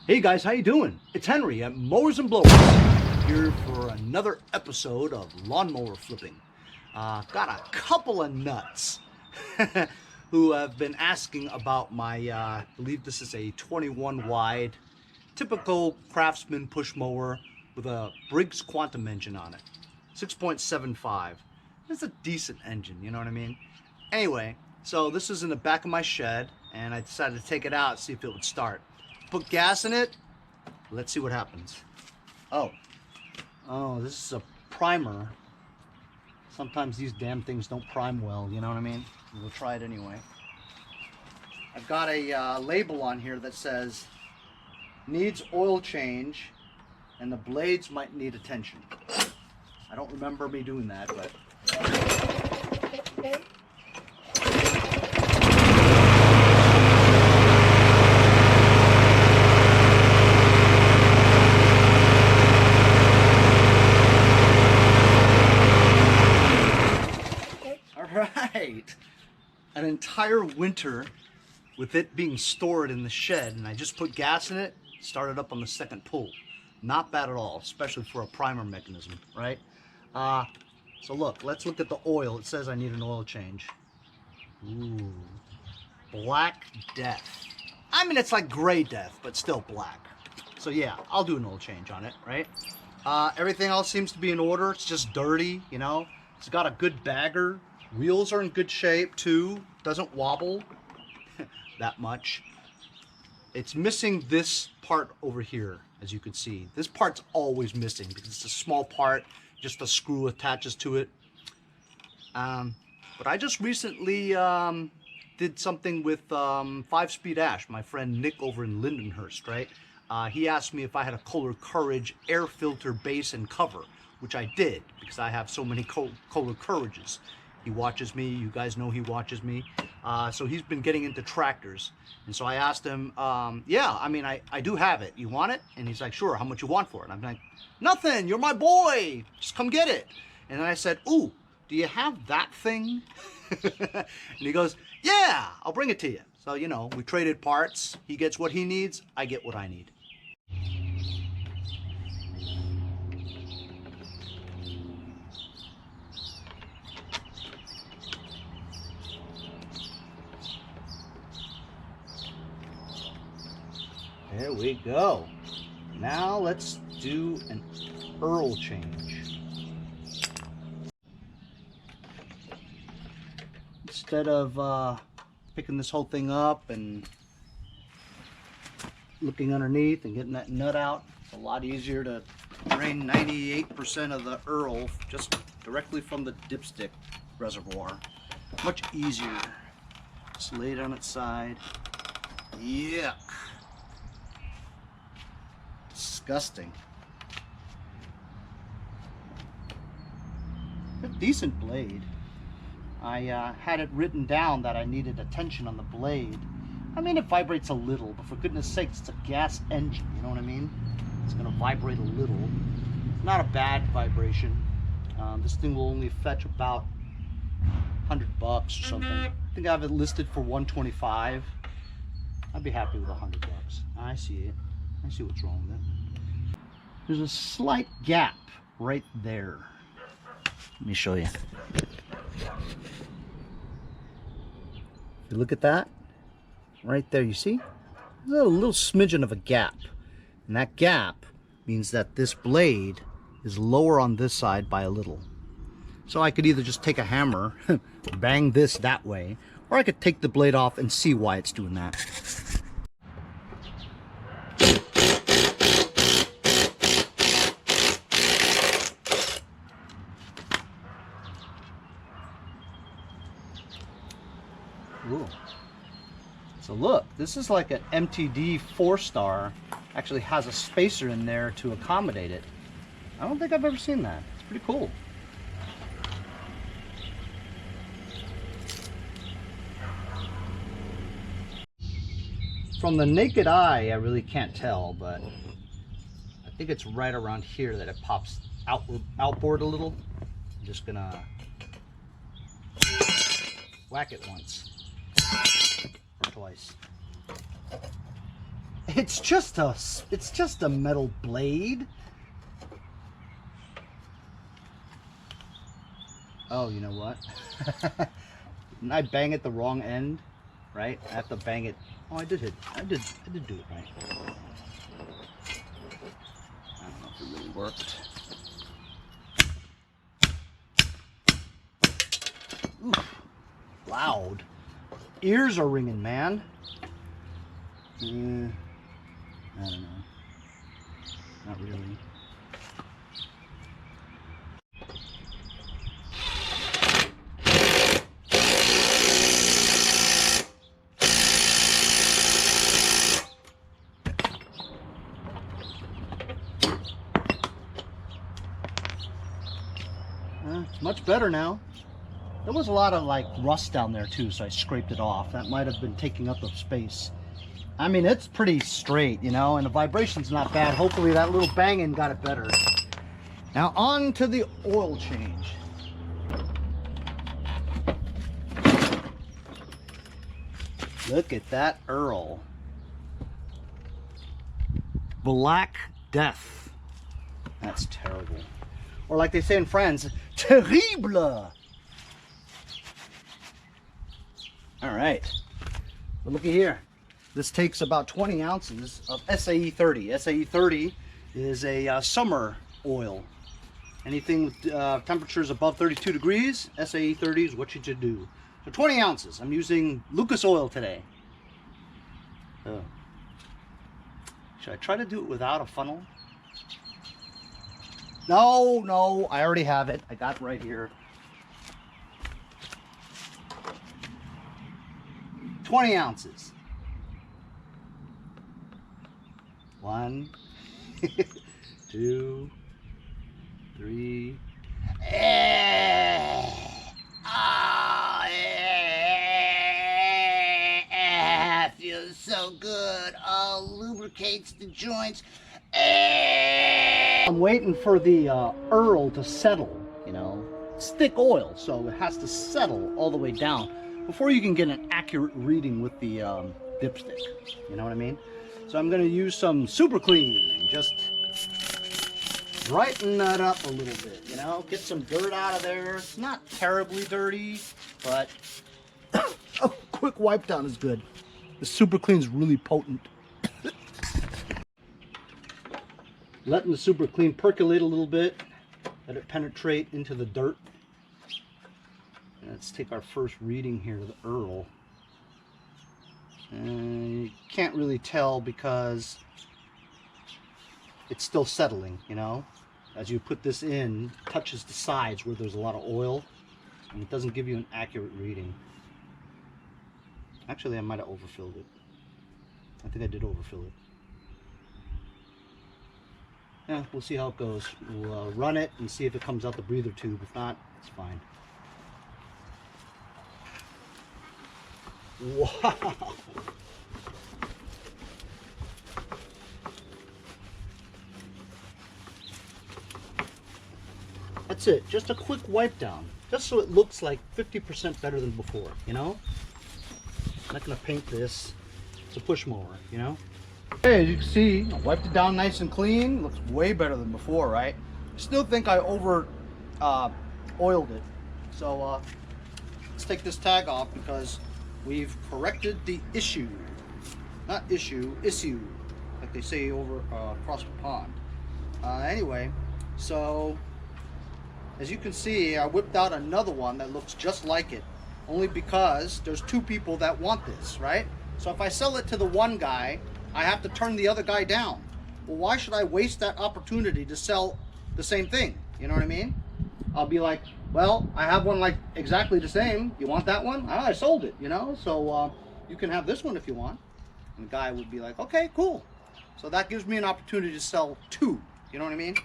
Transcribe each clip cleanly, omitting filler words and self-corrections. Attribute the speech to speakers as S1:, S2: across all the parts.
S1: Hey guys, how you doing? It's Henry at Mowers and Blowers, here for another episode of lawnmower flipping. Got a couple of nuts who have been asking about my, I believe this is a 21 wide, typical Craftsman push mower with a Briggs Quantum engine on it, 6.75. It's a decent engine, you know what I mean? Anyway, so this is in the back of my shed, and I decided to take it out, see if it would start. Put gas in it. Let's see what happens. Oh, this is a primer. Sometimes these damn things don't prime well, you know what I mean? We'll try it anyway. I've got a label on here that says needs oil change and the blades might need attention. I don't remember me doing that, but right. An entire winter with it being stored in the shed, and I just put gas in it, started up on the second pull. Not bad at all, especially for a primer mechanism, right? So look, let's look at the oil. It says I need an oil change. Ooh, black death. I mean, it's like gray death, but still black. So yeah, I'll do an oil change on it, right? Everything else seems to be in order. It's just dirty, you know? It's got a good bagger. Wheels are in good shape too. Doesn't wobble that much. It's missing this part over here, as you can see. This part's always missing because it's a small part. Just a screw attaches to it. But I just recently did something with 5-speed ash. My friend Nick over in Lindenhurst, right? He asked me if I had a Kohler Courage air filter base and cover, which I did because I have so many Kohler Courages. He watches me. You guys know he watches me. So he's been getting into tractors. And so I asked him, yeah, I mean, I do have it. You want it? And he's like, sure. How much you want for it? And I'm like, nothing. You're my boy. Just come get it. And then I said, ooh, do you have that thing? And he goes, yeah, I'll bring it to you. So, you know, we traded parts. He gets what he needs. I get what I need. There we go. Now let's do an oil change. Instead of picking this whole thing up and looking underneath and getting that nut out, it's a lot easier to drain 98% of the oil just directly from the dipstick reservoir. Much easier. Just lay it on its side. Yuck. Disgusting. A decent blade. I had it written down that I needed attention on the blade. I mean, it vibrates a little, but for goodness sakes, it's a gas engine, you know what I mean? It's gonna vibrate a little. Not a bad vibration. This thing will only fetch about $100 or something. I think I have it listed for $125. I'd be happy with $100. I see it. I see what's wrong with it. There's a slight gap right there. Let me show you. You look at that? Right there, you see? There's a little smidgen of a gap. And that gap means that this blade is lower on this side by a little. So I could either just take a hammer, bang this that way, or I could take the blade off and see why it's doing that. Ooh. So look, this is like an MTD 4-star. Actually has a spacer in there to accommodate it. I don't think I've ever seen that. It's pretty cool. From the naked eye, I really can't tell, but I think it's right around here that it pops outboard a little. I'm just gonna whack it once or twice. It's just a metal blade. Oh, you know what? Didn't I bang it the wrong end? Right? I have to bang it. Oh, I did do it right. I don't know if it really worked. Oof. Loud. Ears are ringing, man. I don't know. Not really. It's much better now. There was a lot of like rust down there too, so I scraped it off. That might have been taking up the space. I mean, it's pretty straight, you know, and the vibration's not bad. Hopefully that little banging got it better. Now on to the oil change. Look at that Earl. Black Death. That's terrible. Or like they say in France, terrible. All right, but looky here. This takes about 20 ounces of SAE 30. SAE 30 is a summer oil. Anything with temperatures above 32 degrees, SAE 30 is what you should do. So 20 ounces. I'm using Lucas oil today. Oh. Should I try to do it without a funnel? No, I already have it. I got it right here. 20 ounces. 1, 2, 3. Feels so good. Oh, lubricates the joints. I'm waiting for the Earl to settle, you know. It's thick oil, so it has to settle all the way down before you can get an accurate reading with the dipstick. You know what I mean? So I'm going to use some super clean and just brighten that up a little bit, you know, get some dirt out of there. It's not terribly dirty, but a quick wipe down is good. The super clean is really potent. Letting the super clean percolate a little bit, let it penetrate into the dirt. And let's take our first reading here, the Earl. And you can't really tell because it's still settling, you know. As you put this in, it touches the sides where there's a lot of oil, and it doesn't give you an accurate reading. Actually, I might have overfilled it. I think I did overfill it. Yeah, we'll see how it goes. We'll run it and see if it comes out the breather tube. If not, it's fine. Wow! That's it. Just a quick wipe down. Just so it looks like 50% better than before, you know? I'm not going to paint this. It's a push mower, you know? Hey, as you can see, I wiped it down nice and clean. Looks way better than before, right? Still think I over oiled it. So let's take this tag off because we've corrected the issue. Not issue, like they say over across the pond. Anyway, so as you can see, I whipped out another one that looks just like it, only because there's two people that want this, right? So if I sell it to the one guy, I have to turn the other guy down. Well, why should I waste that opportunity to sell the same thing? You know what I mean? I'll be like, well, I have one like exactly the same. You want that one? I sold it, you know? So you can have this one if you want. And the guy would be like, okay, cool. So that gives me an opportunity to sell two. You know what I mean?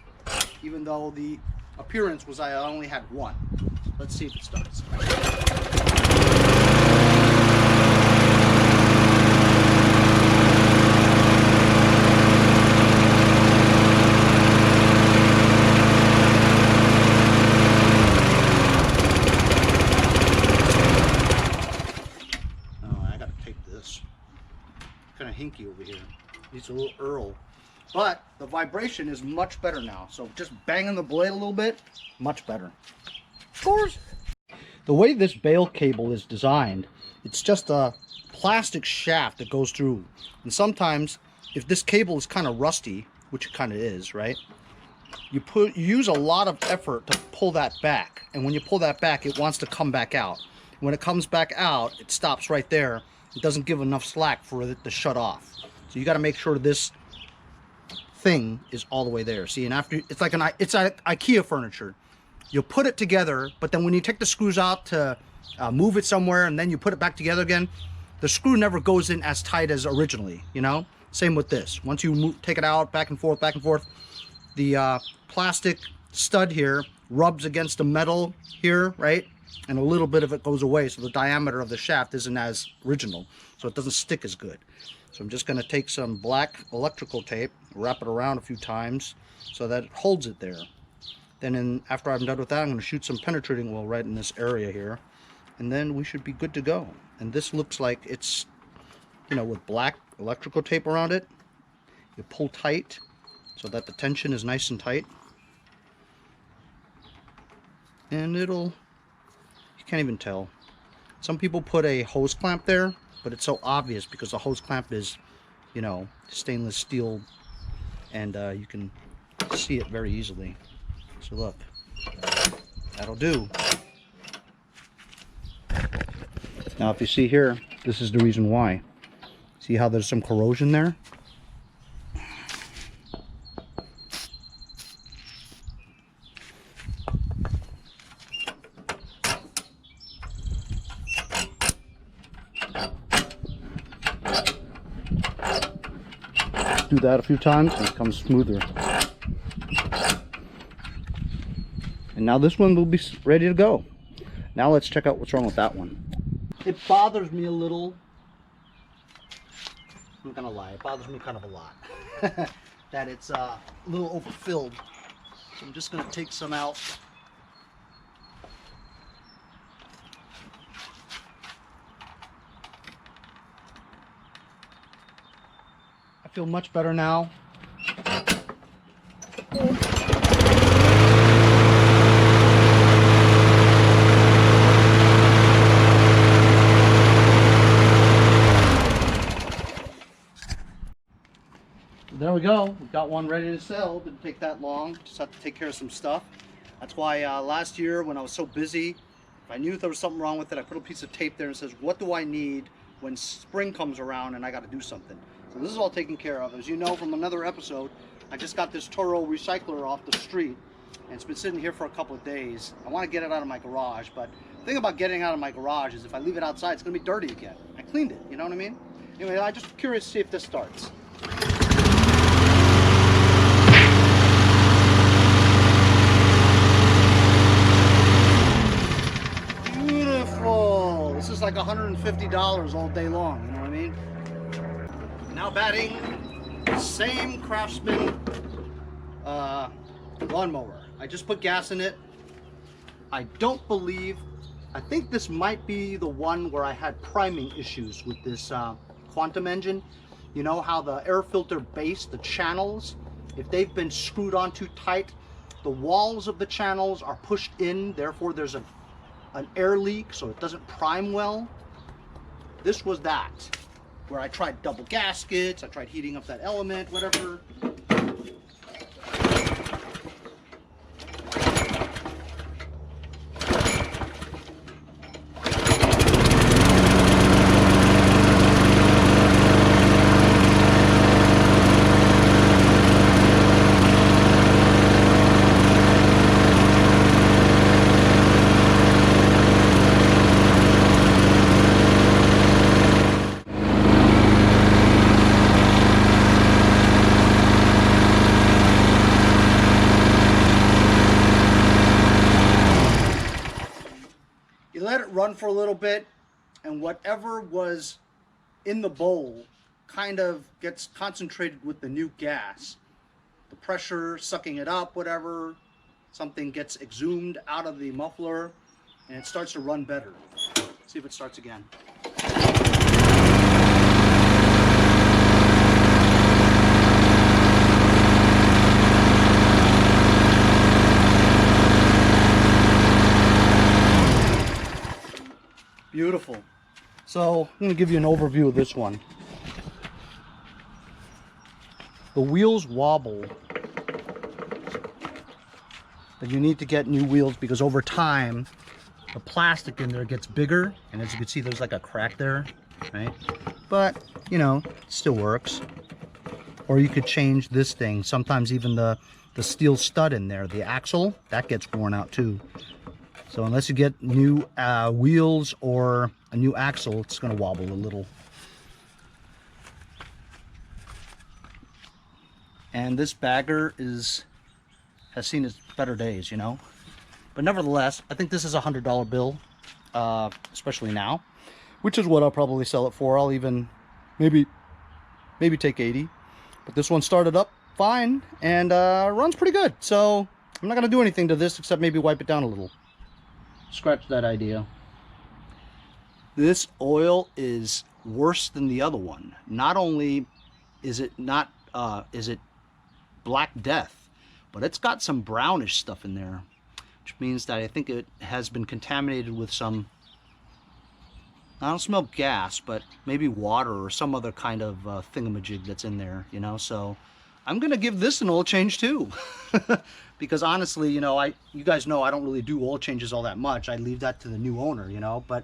S1: Even though the appearance was I only had one. Let's see if it starts. Oh, I gotta tape this. Kind of hinky over here. Needs a little Earl. But the vibration is much better now. So just banging the blade a little bit, much better. Of course. The way this bale cable is designed, it's just a plastic shaft that goes through. And sometimes, if this cable is kind of rusty, which it kind of is, right? You use a lot of effort to pull that back. And when you pull that back, it wants to come back out. When it comes back out, it stops right there. It doesn't give enough slack for it to shut off. So you got to make sure this thing is all the way there. See, and after it's like IKEA furniture. You'll put it together, but then when you take the screws out to move it somewhere, and then you put it back together again, the screw never goes in as tight as originally. You know, same with this. Once you take it out, back and forth, the plastic stud here rubs against the metal here, right? And a little bit of it goes away, so the diameter of the shaft isn't as original, so it doesn't stick as good. So I'm just going to take some black electrical tape, wrap it around a few times so that it holds it there. Then after I'm done with that, I'm going to shoot some penetrating oil right in this area here, and then we should be good to go. And this looks like it's, you know, with black electrical tape around it. You pull tight so that the tension is nice and tight, and you can't even tell. Some people put a hose clamp there, but it's so obvious because the hose clamp is, you know, stainless steel, and you can see it very easily. So look, that'll do. Now if you see here, this is the reason why. See how there's some corrosion there? Do that a few times and it becomes smoother. And now this one will be ready to go. Now let's check out what's wrong with that one. It bothers me a little. I'm not gonna lie, it bothers me kind of a lot. That it's a little overfilled. So I'm just gonna take some out. I feel much better now. There we go. We've got one ready to sell. Didn't take that long. Just have to take care of some stuff. That's why last year when I was so busy, if I knew there was something wrong with it, I put a piece of tape there and says, what do I need when spring comes around and I got to do something? So this is all taken care of. As you know from another episode, I just got this Toro Recycler off the street, and it's been sitting here for a couple of days. I want to get it out of my garage, but the thing about getting it out of my garage is if I leave it outside, it's going to be dirty again. I cleaned it, you know what I mean? Anyway, I'm just curious to see if this starts. Beautiful! This is like $150 all day long, you know what I mean? Now batting the same Craftsman lawnmower. I just put gas in it. I think this might be the one where I had priming issues with this Quantum engine. You know how the air filter base, the channels, if they've been screwed on too tight, the walls of the channels are pushed in, therefore there's an air leak, so it doesn't prime well. This was that, where I tried double gaskets, I tried heating up that element, whatever. Let it run for a little bit, and whatever was in the bowl kind of gets concentrated with the new gas. The pressure sucking it up, whatever, something gets exhumed out of the muffler and it starts to run better. See if it starts again. So I'm going to give you an overview of this one. The wheels wobble. But you need to get new wheels because over time, the plastic in there gets bigger. And as you can see, there's like a crack there, right? But, you know, it still works. Or you could change this thing. Sometimes even the steel stud in there, the axle, that gets worn out too. So unless you get new wheels or a new axle, it's going to wobble a little. And this bagger has seen its better days, you know. But nevertheless, I think this is a $100 bill, especially now, which is what I'll probably sell it for. I'll even maybe take 80. But this one started up fine and runs pretty good. So I'm not going to do anything to this except maybe wipe it down a little. Scratch that idea. This oil is worse than the other one. Not only is it Black Death, but it's got some brownish stuff in there, which means that I think it has been contaminated with some, I don't smell gas, but maybe water or some other kind of thingamajig that's in there, you know. So I'm gonna give this an oil change too. Because honestly, you know, you guys know I don't really do oil changes all that much. I leave that to the new owner, you know, but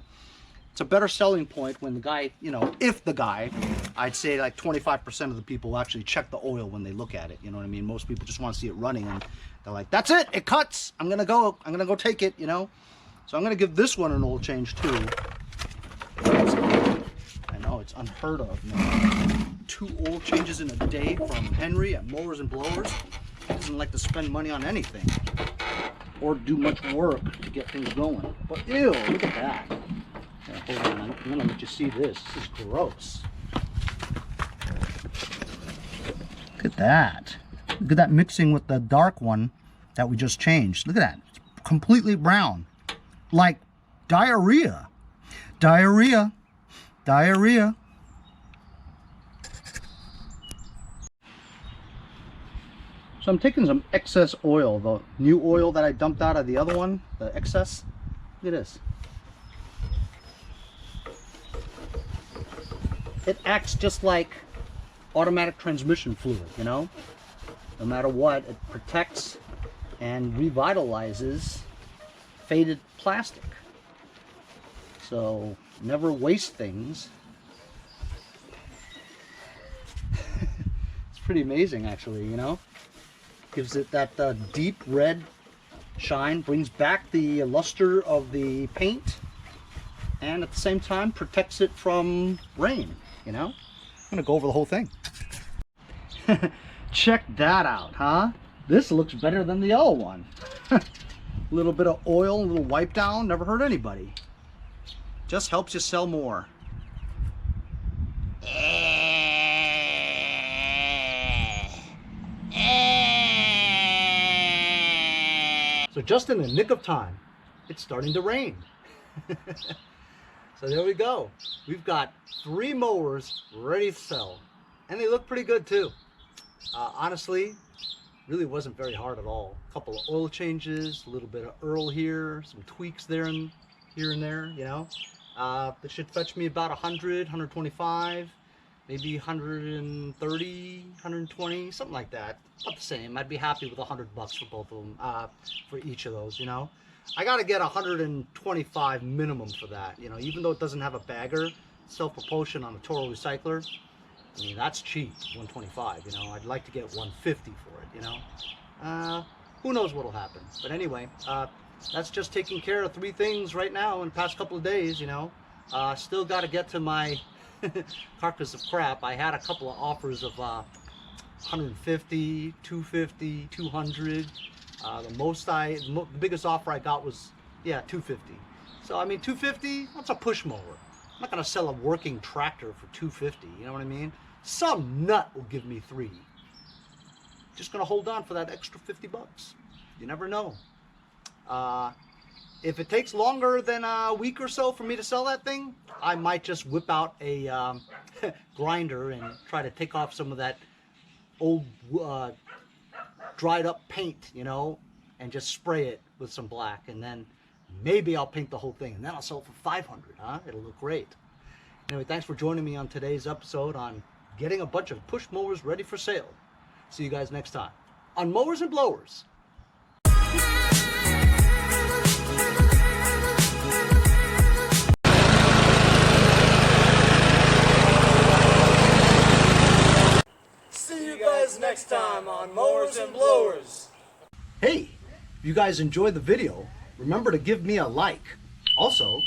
S1: it's a better selling point when the guy, you know, if the guy, I'd say like 25% of the people actually check the oil when they look at it, you know what I mean? Most people just want to see it running and they're like, that's it, it cuts, I'm gonna go take it, you know? So I'm gonna give this one an oil change too. I know, it's unheard of, man. 2 oil changes in a day from Henry at Mowers and Blowers. He doesn't like to spend money on anything or do much work to get things going. But ew, look at that. Yeah, hold on, I'm gonna let you see this. This is gross. Look at that. Look at that mixing with the dark one that we just changed. Look at that. It's completely brown. Like diarrhea. Diarrhea. Diarrhea. So I'm taking some excess oil, the new oil that I dumped out of the other one, the excess. Look at this. It acts just like automatic transmission fluid, you know? No matter what, it protects and revitalizes faded plastic. So never waste things. It's pretty amazing actually, you know? Gives it that deep red shine, brings back the luster of the paint, and at the same time protects it from rain, you know? I'm gonna go over the whole thing. Check that out, huh? This looks better than the other one. A little bit of oil, a little wipe down, never hurt anybody. Just helps you sell more. So just in the nick of time, it's starting to rain. So there we go. We've got 3 mowers ready to sell. And they look pretty good too. Honestly, really wasn't very hard at all. A couple of oil changes, a little bit of Earl here, some tweaks there and here and there, you know. It should fetch me about 100, 125, maybe 130, 120, something like that. About the same. I'd be happy with $100 for both of them, for each of those, you know. I gotta get 125 minimum for that, you know, even though it doesn't have a bagger, self-propulsion on a Toro Recycler. I mean, that's cheap, 125, you know. I'd like to get 150 for it, you know. Who knows what'll happen. But anyway, that's just taking care of 3 things right now in the past couple of days, you know. Still got to get to my carcass of crap. I had a couple of offers of 150, 250, 200. The biggest offer I got was, yeah, 250. So, I mean, 250, that's a push mower. I'm not going to sell a working tractor for 250, you know what I mean? Some nut will give me 3. Just going to hold on for that extra $50. You never know. If it takes longer than a week or so for me to sell that thing, I might just whip out a grinder and try to take off some of that old dried up paint, you know, and just spray it with some black, and then maybe I'll paint the whole thing, and then I'll sell it for 500, huh? It'll look great. Anyway, thanks for joining me on today's episode on getting a bunch of push mowers ready for sale. See you guys next time on Mowers and Blowers.
S2: See you guys next time on Mowers and Blowers.
S1: Hey, if you guys enjoyed the video, remember to give me a like. Also,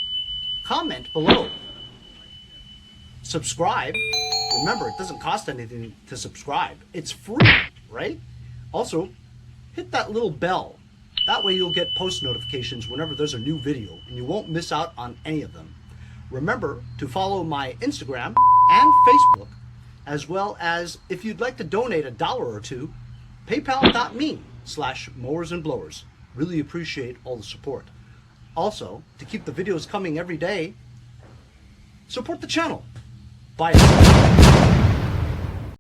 S1: comment below. Subscribe. Remember, it doesn't cost anything to subscribe. It's free, right? Also, hit that little bell. That way you'll get post notifications whenever there's a new video and you won't miss out on any of them. Remember to follow my Instagram and Facebook, as well as if you'd like to donate $1 or $2, paypal.me/mowers and blowers. Really appreciate all the support. Also, to keep the videos coming every day, support the channel. Buy it.